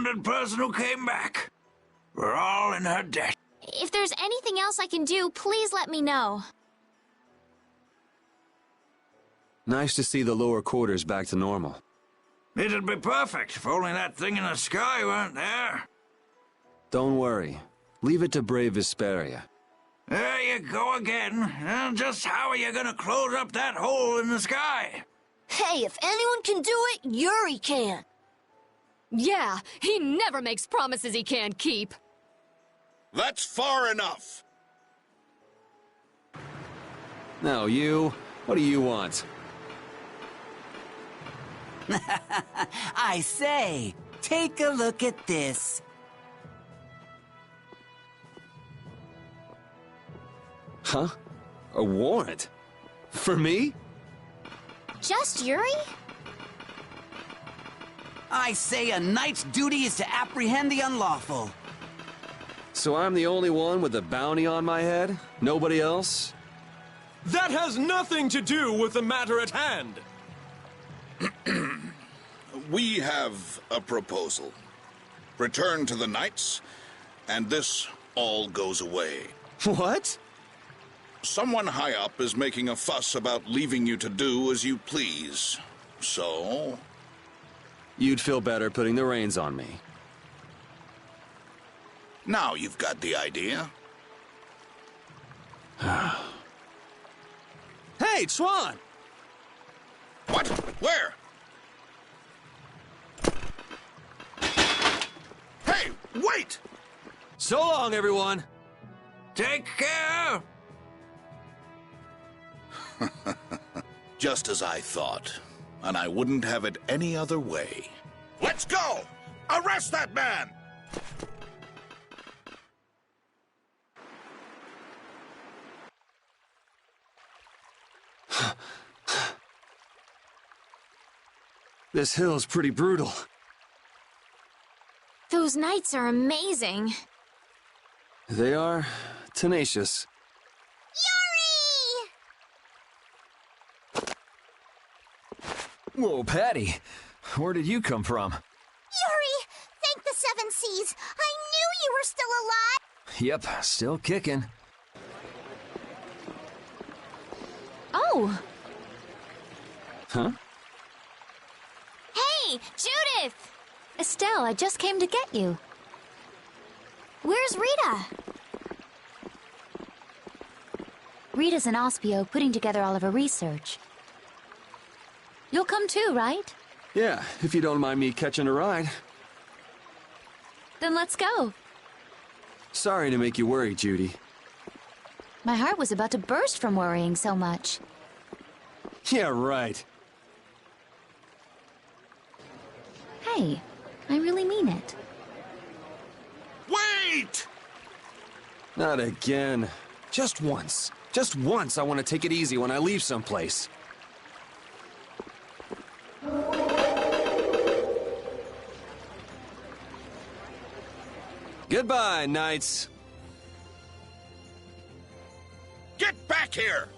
abandoned person who came back. We're all in her debt. If there's anything else I can do, please let me know. Nice to see the lower quarters back to normal. It'd be perfect if only that thing in the sky weren't there. Don't worry. Leave it to brave Vesperia. There you go again. And just how are you gonna close up that hole in the sky? Hey, if anyone can do it, Yuri can. Yeah, he never makes promises he can't keep. That's far enough. Now you, what do you want? I say, take a look at this. Huh? A warrant? For me? Just Yuri? I say a knight's duty is to apprehend the unlawful. So I'm the only one with a bounty on my head? Nobody else? That has nothing to do with the matter at hand. We have a proposal. Return to the knights, and this all goes away. What? Someone high up is making a fuss about leaving you to do as you please. So... You'd feel better putting the reins on me. now you've got the idea. Hey, Chuan! What? Where? Hey, wait! So long, everyone! Take care! Just as I thought. And I wouldn't have it any other way. Let's go! Arrest that man! This hill's pretty brutal. Those knights are amazing. They are tenacious. Yuri! Whoa, Patty. Where did you come from? Yuri, thank the Seven Seas. I knew you were still alive. Yep, still kicking. Oh! Huh? Hey, Judith! Estelle, I just came to get you. Where's Rita? Rita's in Ospio putting together all of her research. You'll come too, right? Yeah, if you don't mind me catching a ride. Then let's go. Sorry to make you worry, Judy. My heart was about to burst from worrying so much. Yeah, right. Hey, I really mean it. Wait! Not again. Just once. Just once I want to take it easy when I leave someplace. Goodbye, knights. Get back here!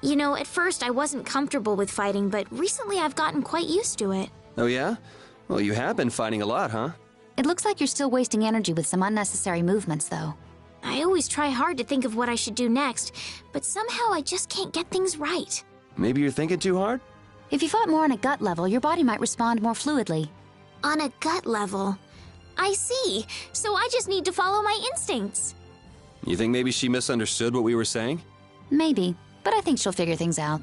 You know, at first I wasn't comfortable with fighting, but recently I've gotten quite used to it. Oh yeah? Well, you have been fighting a lot, huh? It looks like you're still wasting energy with some unnecessary movements, though. I always try hard to think of what I should do next, but somehow I just can't get things right. Maybe you're thinking too hard? If you fought more on a gut level, your body might respond more fluidly. On a gut level. I see. So I just need to follow my instincts. You think maybe she misunderstood what we were saying? Maybe, but I think she'll figure things out.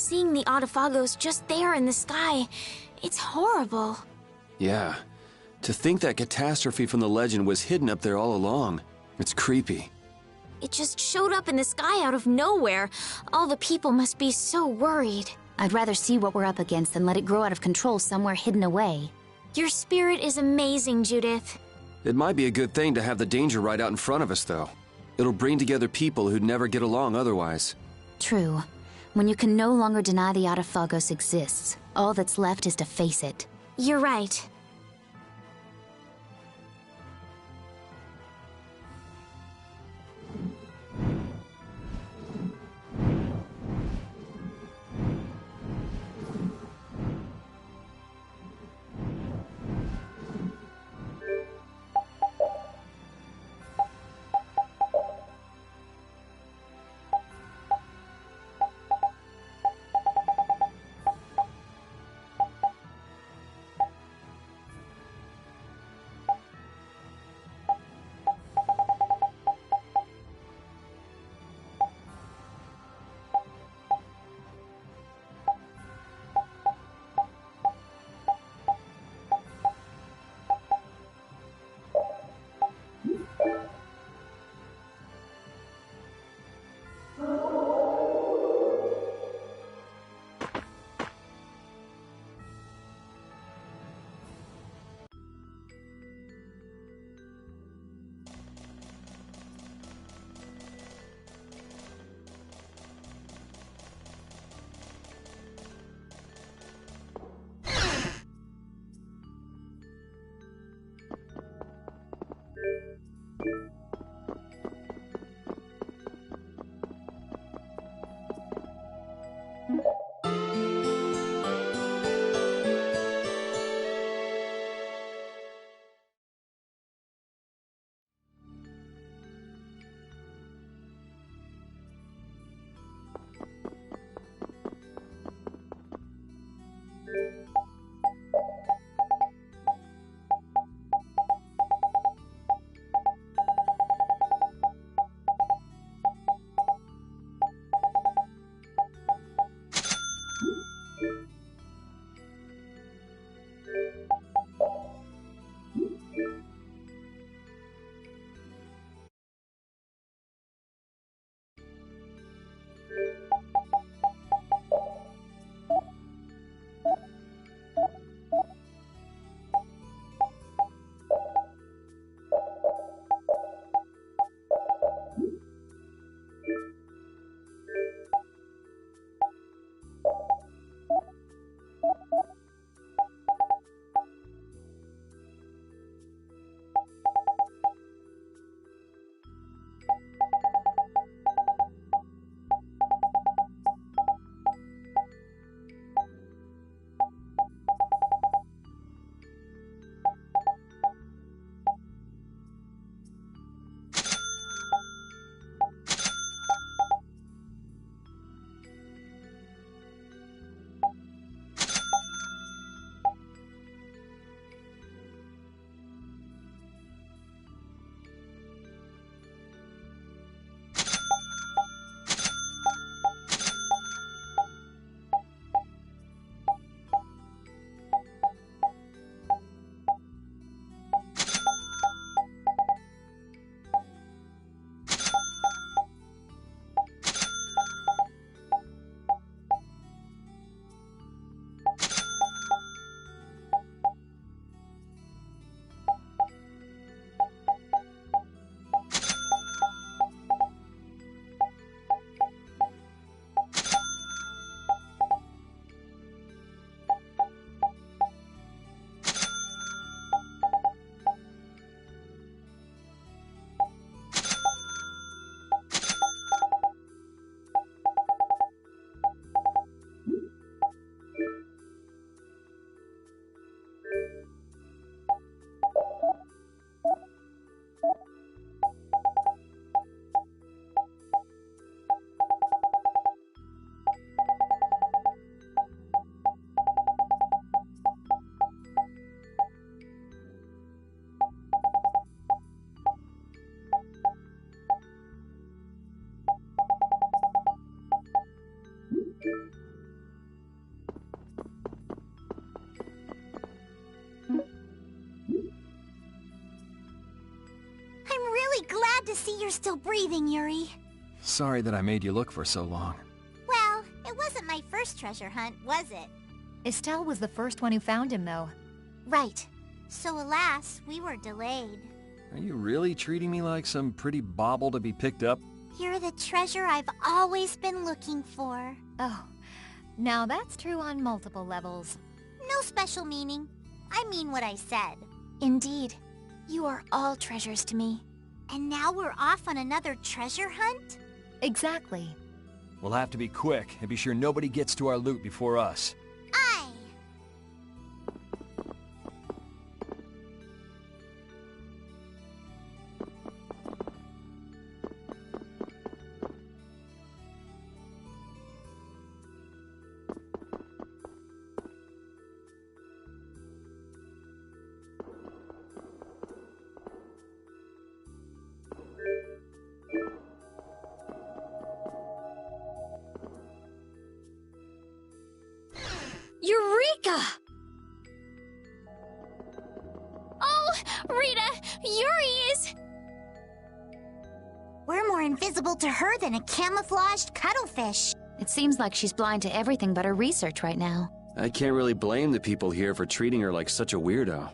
seeing the Autophagos just there in the sky. It's horrible. Yeah. To think that catastrophe from the legend was hidden up there all along. It's creepy. It just showed up in the sky out of nowhere. All the people must be so worried. I'd rather see what we're up against than let it grow out of control somewhere hidden away. Your spirit is amazing, Judith. It might be a good thing to have the danger right out in front of us, though. It'll bring together people who'd never get along otherwise. True. When you can no longer deny the Autophagos exists, all that's left is to face it. You're right. Glad to see you're still breathing, Yuri. Sorry that I made you look for so long. Well, it wasn't my first treasure hunt, was it? Estelle was the first one who found him, though. Right. So alas, we were delayed. Are you really treating me like some pretty bauble to be picked up? You're the treasure I've always been looking for. Oh, now that's true on multiple levels. No special meaning. I mean what I said. Indeed. You are all treasures to me. And now we're off on another treasure hunt? Exactly. We'll have to be quick and be sure nobody gets to our loot before us. Aye. Eureka! Oh, Rita, Yuri is... We're more invisible to her than a camouflaged cuttlefish. It seems like she's blind to everything but her research right now. I can't really blame the people here for treating her like such a weirdo.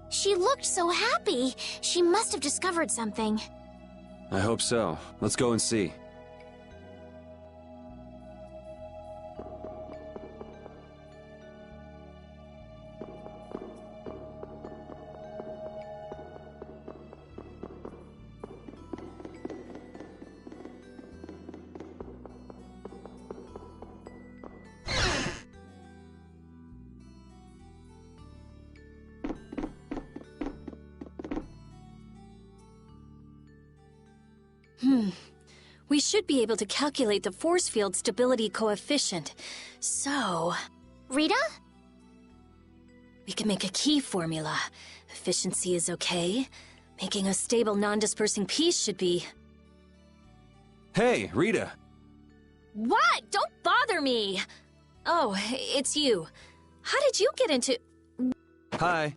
She looked so happy. She must have discovered something. I hope so. Let's go and see. We should be able to calculate the force field stability coefficient. So... Rita? We can make a key formula. Efficiency is okay. Making a stable, non-dispersing piece should be... Hey, Rita! What? Don't bother me! Oh, it's you. How did you get into... Hi.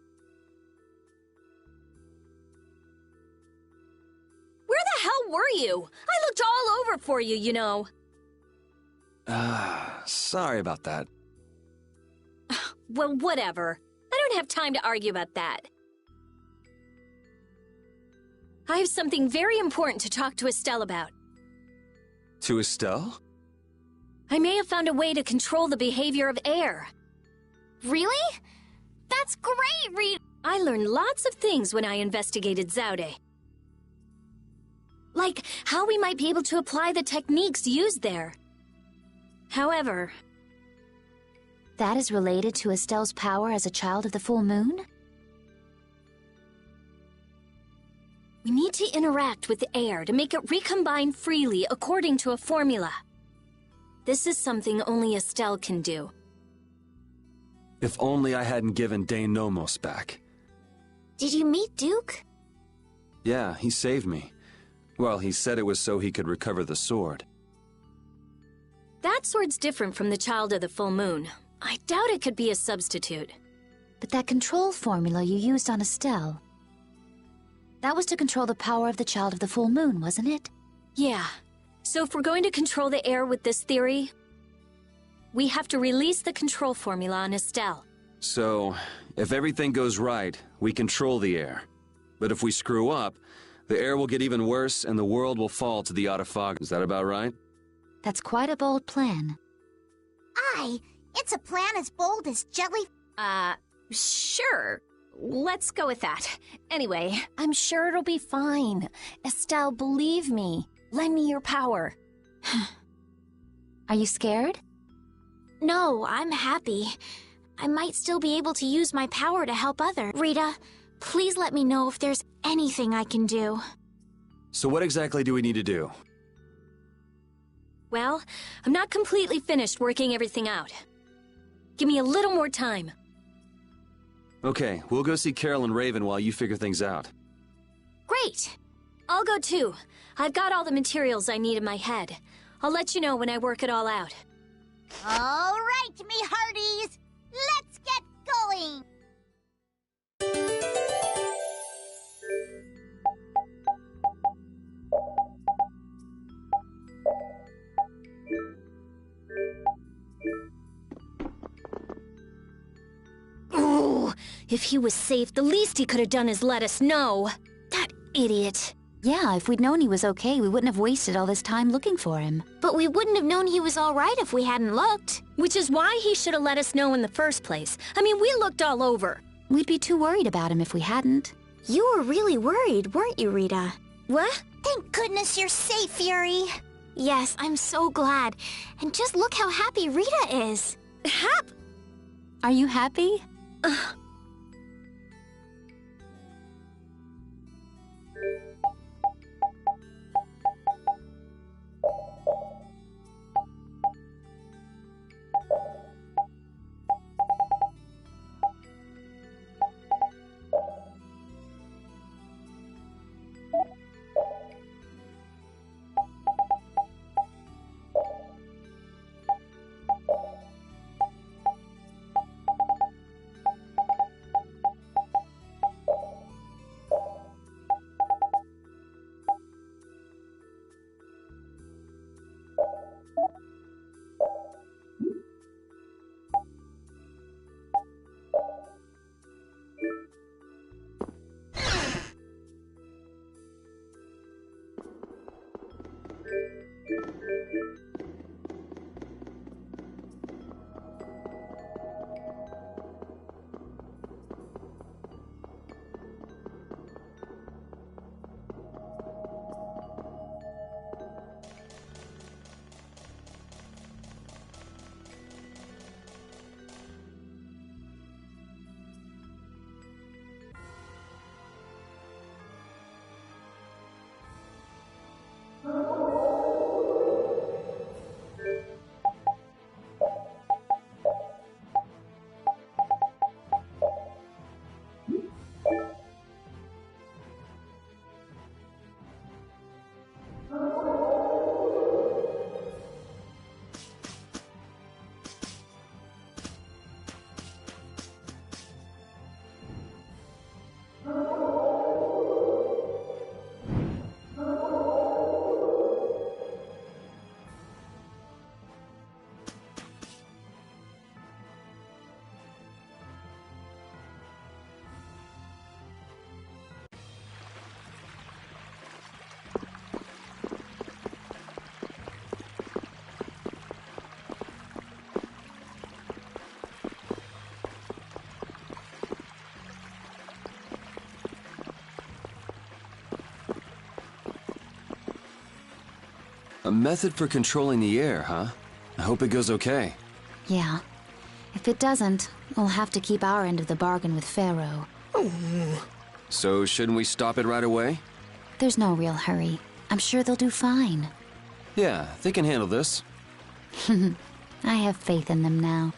Where the hell were you? I looked all over for you, you know. Sorry about that. Well, whatever. I don't have time to argue about that. I have something very important to talk to Estelle about. To Estelle? I may have found a way to control the behavior of air. Really? That's great, Rita! I learned lots of things when I investigated Zaude. Like how we might be able to apply the techniques used there. However... That is related to Estelle's power as a child of the full moon? We need to interact with the air to make it recombine freely according to a formula. This is something only Estelle can do. If only I hadn't given Dane Nomos back. Did you meet Duke? Yeah, he saved me. Well, he said it was so he could recover the sword. That sword's different from the Child of the Full Moon. I doubt it could be a substitute. But that control formula you used on Estelle... That was to control the power of the Child of the Full Moon, wasn't it? Yeah. So if we're going to control the air with this theory, we have to release the control formula on Estelle. So, if everything goes right, we control the air. But if we screw up, the air will get even worse and the world will fall to the Autophog. Is that about right? That's quite a bold plan. Aye, it's a plan as bold as jelly... Sure. Let's go with that. Anyway, I'm sure it'll be fine. Estelle, believe me. Lend me your power. Are you scared? No, I'm happy. I might still be able to use my power to help others. Rita, please let me know if there's anything I can do. So what exactly do we need to do? Well, I'm not completely finished working everything out. Give me a little more time. Okay, we'll go see Carol and Raven while you figure things out. Great! I'll go too. I've got all the materials I need in my head. I'll let you know when I work it all out. All right, me hearties! Let's get going! If he was safe, the least he could have done is let us know. That idiot. Yeah, if we'd known he was okay, we wouldn't have wasted all this time looking for him. But we wouldn't have known he was all right if we hadn't looked. Which is why he should have let us know in the first place. I mean, we looked all over. We'd be too worried about him if we hadn't. You were really worried, weren't you, Rita? What? Thank goodness you're safe, Fury. Yes, I'm so glad. And just look how happy Rita is. Are you happy? A method for controlling the air, huh? I hope it goes okay. Yeah. If it doesn't, we'll have to keep our end of the bargain with Pharaoh. So shouldn't we stop it right away? There's no real hurry. I'm sure they'll do fine. Yeah, they can handle this. I have faith in them now.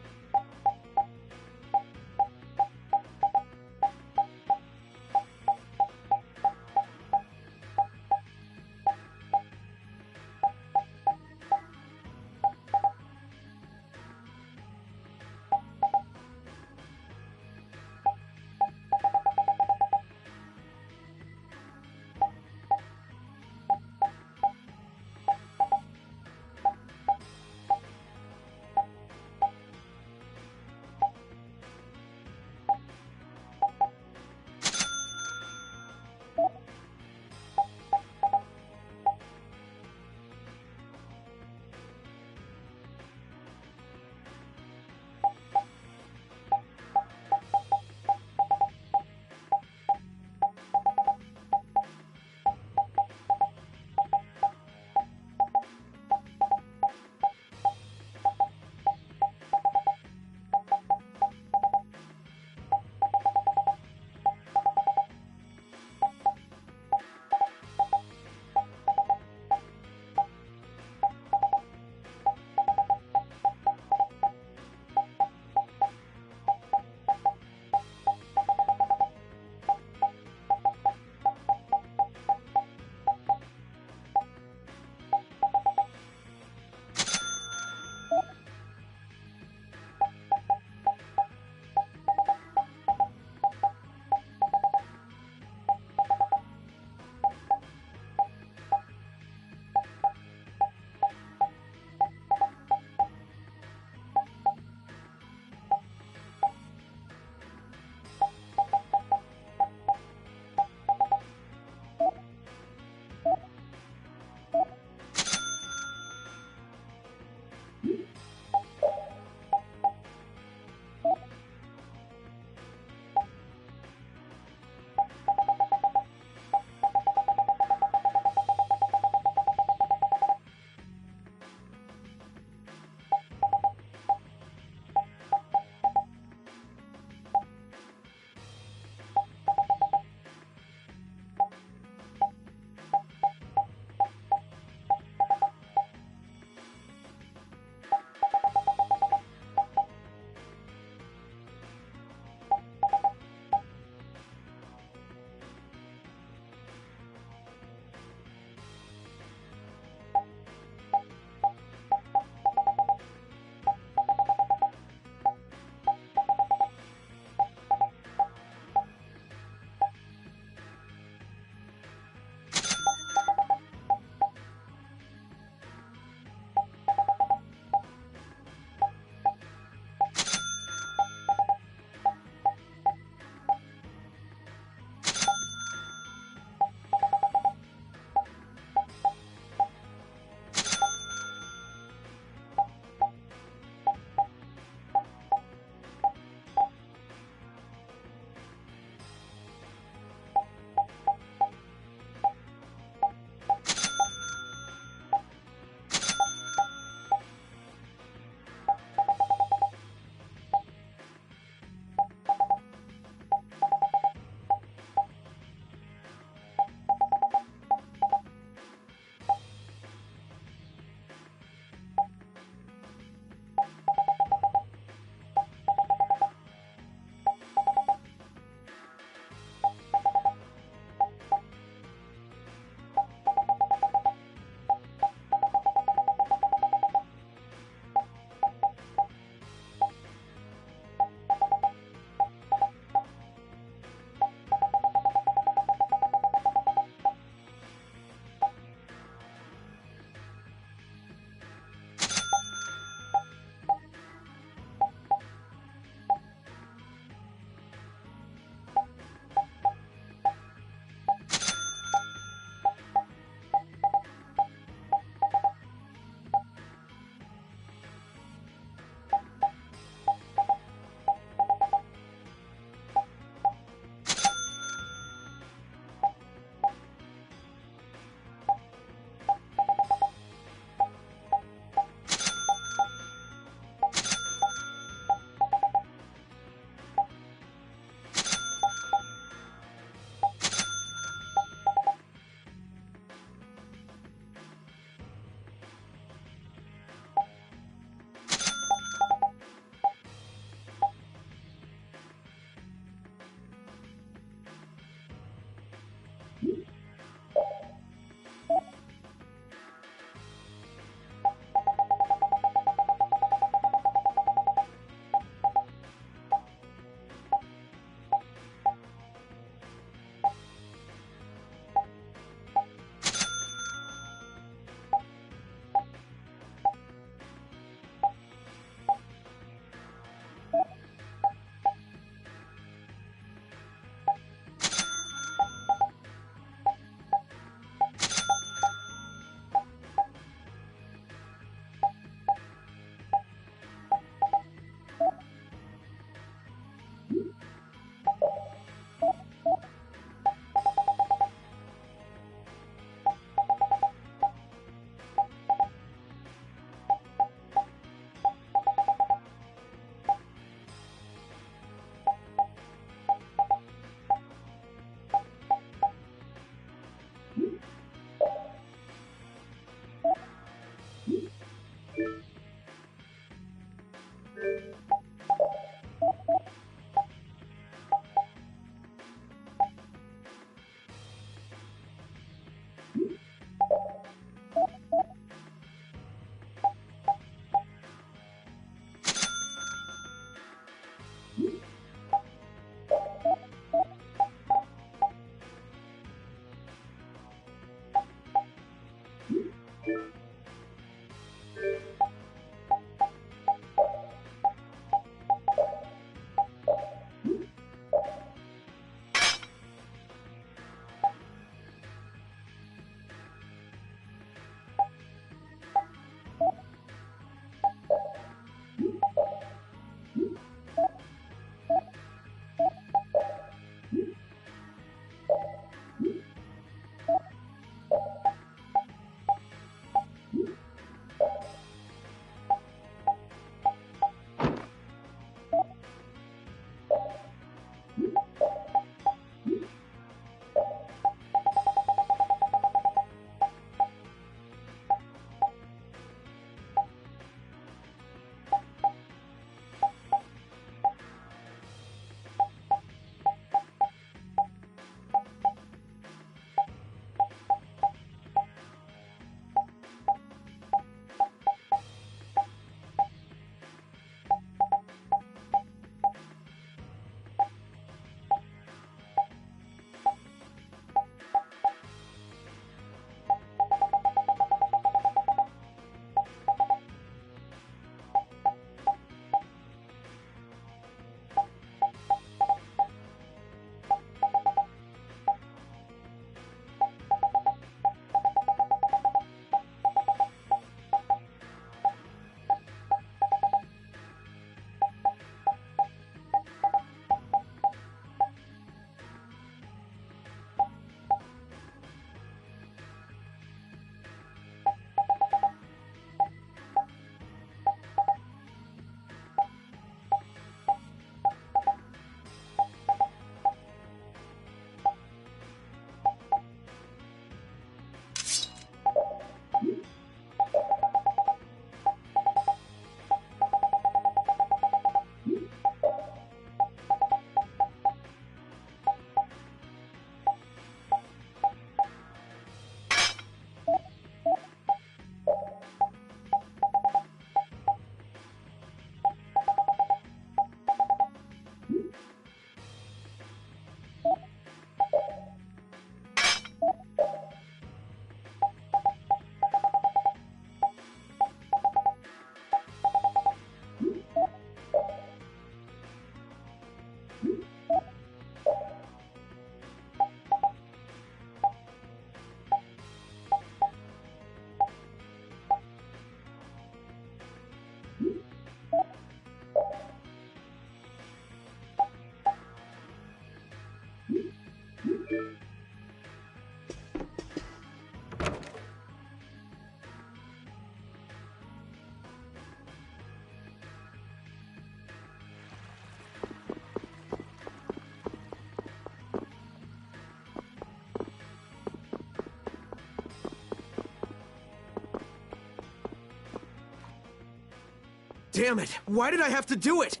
Damn it! Why did I have to do it?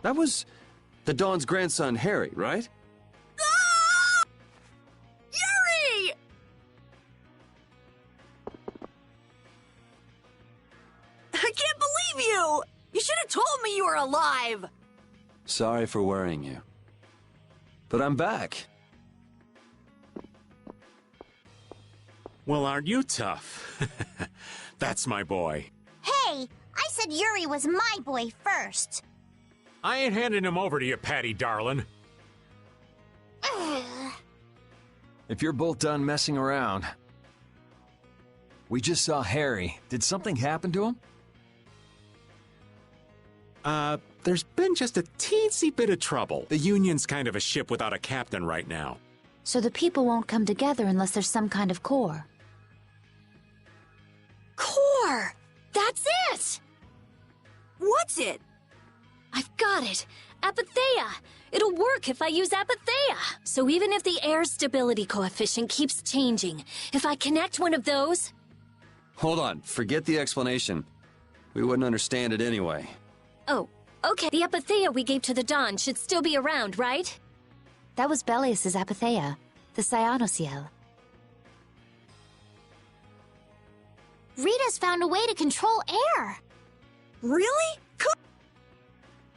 That was the Dawn's grandson, Harry, right? Ah! Yuri! I can't believe you! You should have told me you were alive! Sorry for worrying you. But I'm back. Well, aren't you tough? That's my boy. Hey, I said Yuri was my boy first. I ain't handing him over to you, Patty darling. If you're both done messing around. We just saw Harry. Did something happen to him? There's been just a teensy bit of trouble. The Union's kind of a ship without a captain right now. So the people won't come together unless there's some kind of core. Core! That's it! What's it? I've got it! Apatheia! It'll work if I use Apatheia! So even if the air stability coefficient keeps changing, if I connect one of those... Hold on, forget the explanation. We wouldn't understand it anyway. Oh, okay. The Apatheia we gave to the Dawn should still be around, right? That was Belius's Apatheia, the Cyanoceal. Rita's found a way to control air. Really?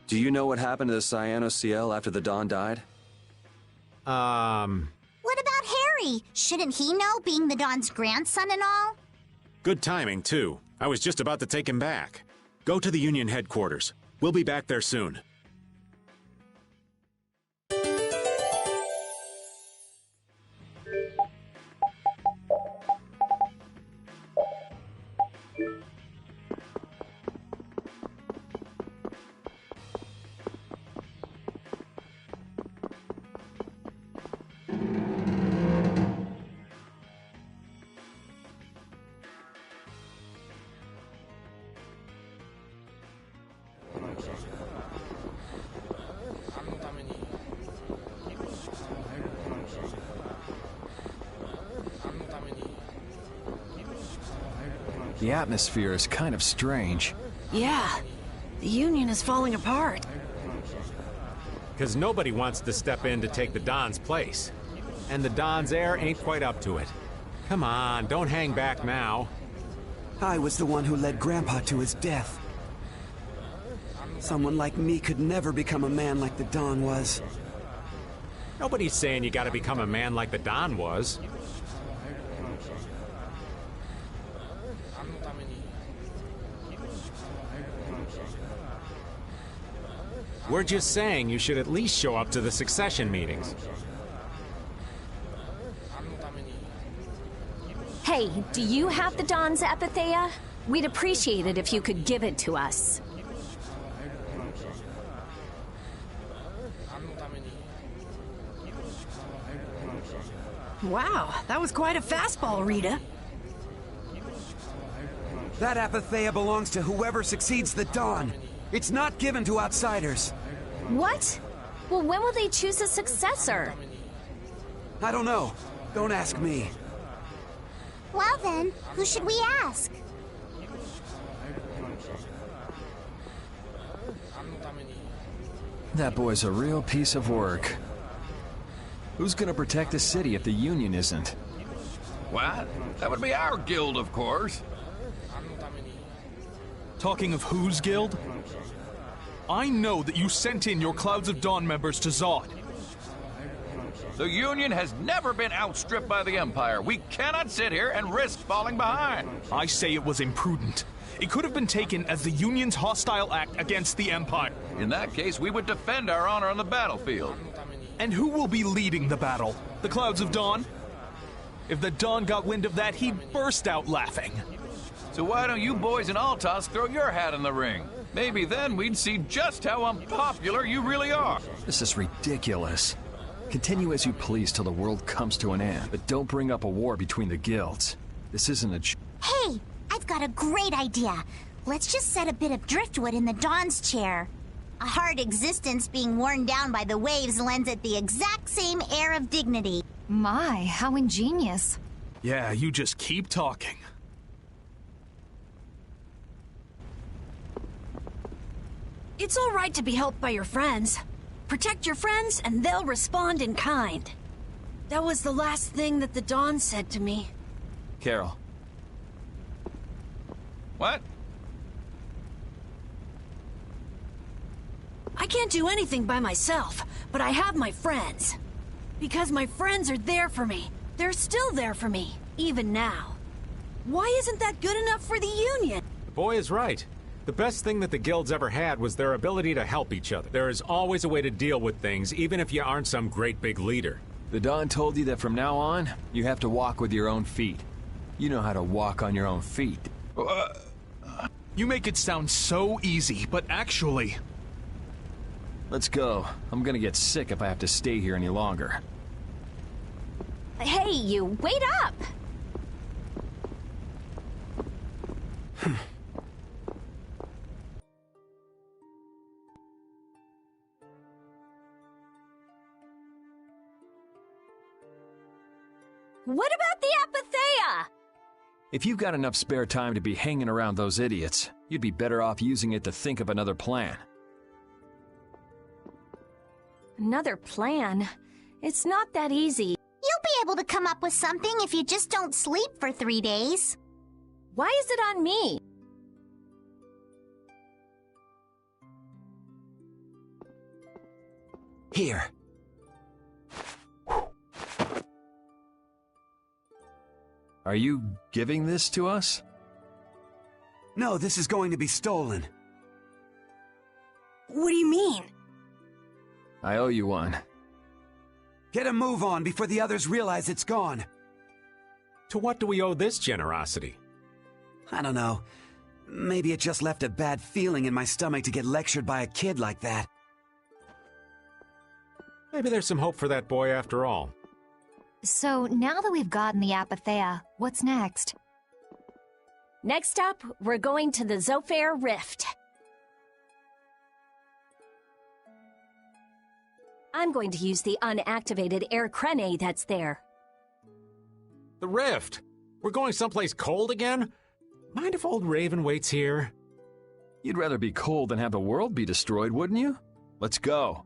Do you know what happened to the Cyanoceal after the Dawn died? What about Harry? Shouldn't he know, being the Dawn's grandson and all? Good timing, too. I was just about to take him back. Go to the Union headquarters. We'll be back there soon. The atmosphere is kind of strange. Yeah, the Union is falling apart. Because nobody wants to step in to take the Don's place. And the Don's heir ain't quite up to it. Come on, don't hang back now. I was the one who led Grandpa to his death. Someone like me could never become a man like the Don was. Nobody's saying you gotta become a man like the Don was. We're just saying you should at least show up to the succession meetings. Hey, do you have the Don's Apatheia? We'd appreciate it if you could give it to us. Wow, that was quite a fastball, Rita. That Apatheia belongs to whoever succeeds the Don. It's not given to outsiders. What? Well, when will they choose a successor? I don't know. Don't ask me. Well then, who should we ask? That boy's a real piece of work. Who's gonna protect the city if the Union isn't? What? That would be our guild, of course. Talking of whose guild? I know that you sent in your Clouds of Dawn members to Zod. The Union has never been outstripped by the Empire. We cannot sit here and risk falling behind. I say it was imprudent. It could have been taken as the Union's hostile act against the Empire. In that case, we would defend our honor on the battlefield. And who will be leading the battle? The Clouds of Dawn? If the Dawn got wind of that, he'd burst out laughing. So why don't you boys in Altos throw your hat in the ring? Maybe then we'd see just how unpopular you really are. This is ridiculous. Continue as you please till the world comes to an end, but don't bring up a war between the guilds. This isn't a... Hey, I've got a great idea. Let's just set a bit of driftwood in the Dawn's chair. A hard existence being worn down by the waves lends it the exact same air of dignity. My, how ingenious. Yeah, you just keep talking. It's all right to be helped by your friends. Protect your friends, and they'll respond in kind. That was the last thing that the Dawn said to me. Carol. What? I can't do anything by myself, but I have my friends. Because my friends are there for me. They're still there for me, even now. Why isn't that good enough for the Union? The boy is right. The best thing that the guilds ever had was their ability to help each other. There is always a way to deal with things, even if you aren't some great big leader. The Don told you that from now on, you have to walk with your own feet. You know how to walk on your own feet. You make it sound so easy, but actually... Let's go. I'm gonna get sick if I have to stay here any longer. Hey, you, wait up! What about the Apatheia? If you've got enough spare time to be hanging around those idiots, you'd be better off using it to think of another plan. Another plan? It's not that easy. You'll be able to come up with something if you just don't sleep for 3 days. Why is it on me? Here. Are you giving this to us? No, this is going to be stolen. What do you mean? I owe you one. Get a move on before the others realize it's gone. To what do we owe this generosity? I don't know. Maybe it just left a bad feeling in my stomach to get lectured by a kid like that. Maybe there's some hope for that boy after all. So, now that we've gotten the Apatheia, what's next? Next up, we're going to the Zofair Rift. I'm going to use the unactivated air crene that's there. The Rift? We're going someplace cold again? mind if old Raven waits here? You'd rather be cold than have the world be destroyed, wouldn't you? Let's go.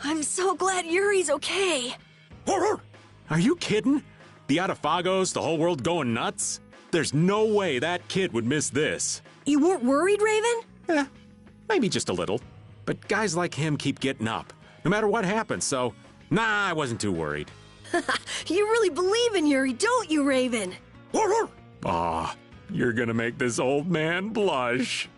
I'm so glad Yuri's okay. Are you kidding? The Otafagos, the whole world going nuts? There's no way that kid would miss this. You weren't worried, Raven? Maybe just a little. But guys like him keep getting up, no matter what happens, so nah, I wasn't too worried. You really believe in Yuri, don't you, Raven? Aw, you're gonna make this old man blush.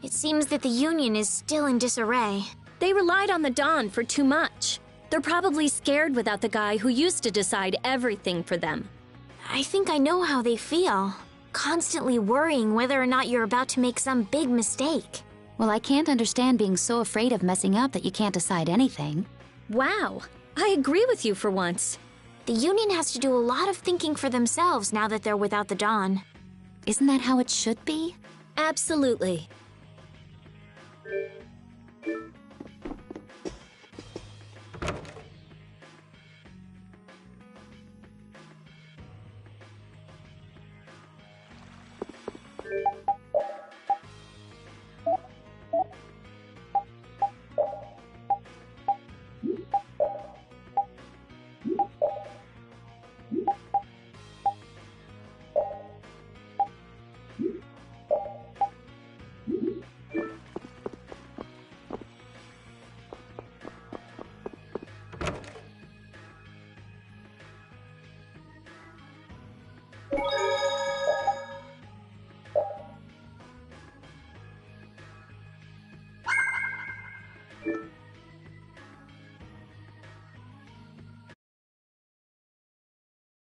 It seems that the Union is still in disarray. They relied on the Dawn for too much. They're probably scared without the guy who used to decide everything for them. I think I know how they feel. Constantly worrying whether or not you're about to make some big mistake. Well, I can't understand being so afraid of messing up that you can't decide anything. Wow, I agree with you for once. The Union has to do a lot of thinking for themselves now that they're without the Dawn. Isn't that how it should be? Absolutely.